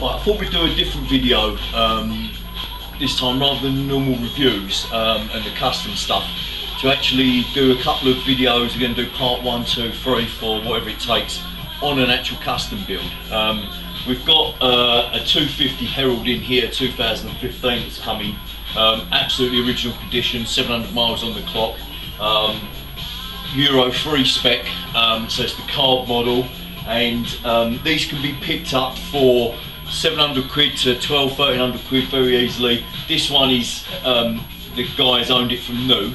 I thought we'd do a different video this time, rather than normal reviews and the custom stuff, to actually do a couple of videos. We're going to do part 1, 2, 3, 4, whatever it takes, on an actual custom build. We've got a 250 Herald in here, 2015, it's coming. Absolutely original condition, 700 miles on the clock. Euro 3 spec, so it's the carb model, and these can be picked up for 700 quid to 1300 quid very easily. This one is, the guy's owned it from new,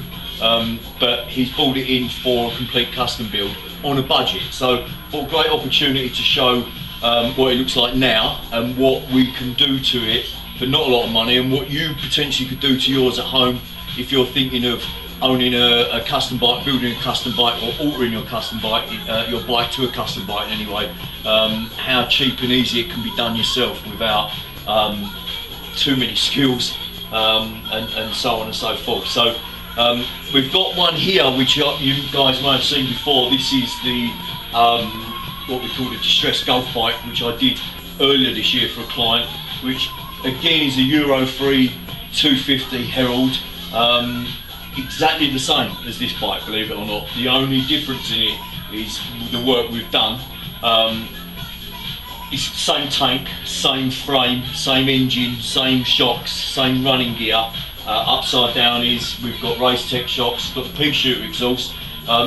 but he's bought it in for a complete custom build on a budget. So what a great opportunity to show what it looks like now and what we can do to it for not a lot of money, and what you potentially could do to yours at home if you're thinking of owning a custom bike, building a custom bike, or altering your custom bike, your bike to a custom bike anyway. How cheap and easy it can be done yourself without too many skills, and so on and so forth. So we've got one here which you guys may have seen before. This is the what we call the distressed golf bike, which I did earlier this year for a client, which again is a Euro 3 250 Herald. Exactly the same as this bike, believe it or not. The only difference in it is the work we've done. It's the same tank, same frame, same engine, same shocks, same running gear. Upside down is we've got Race Tech shocks, got the P-shooter exhaust.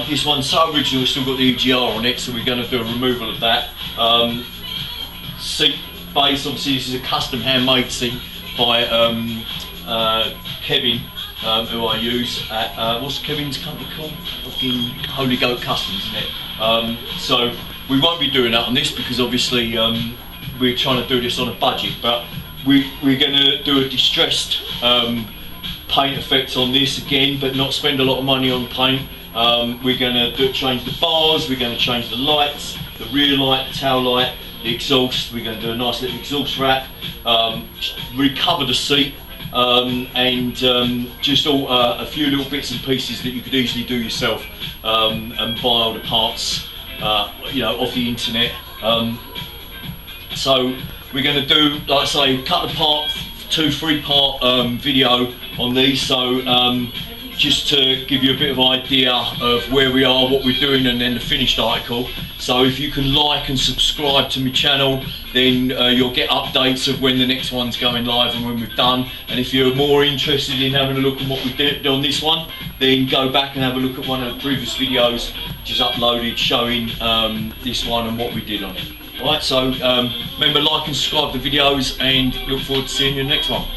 This one's so original, it's still got the EGR on it, so we're going to do a removal of that. Seat base, obviously this is a custom handmade seat by Kevin, who I use at, what's Kevin's company called? Fucking Holy Goat Customs, isn't it? So we won't be doing that on this because obviously we're trying to do this on a budget, but we're going to do a distressed paint effect on this again, but not spend a lot of money on paint. We're going to change the bars, we're going to change the lights, the rear light, the tail light, the exhaust. We're going to do a nice little exhaust wrap, recover the seat, and just all a few little bits and pieces that you could easily do yourself, and buy all the parts, you know, off the internet. So we're going to do, like I say, cut the part, 2-3 part video on these. So just to give you a bit of idea of where we are, what we're doing, and then the finished article. So if you can like and subscribe to my channel, then you'll get updates of when the next one's going live and when we've done. And if you're more interested in having a look at what we did on this one, then go back and have a look at one of the previous videos which is uploaded showing this one and what we did on it. Alright, so remember, like and subscribe to videos, and look forward to seeing you in the next one.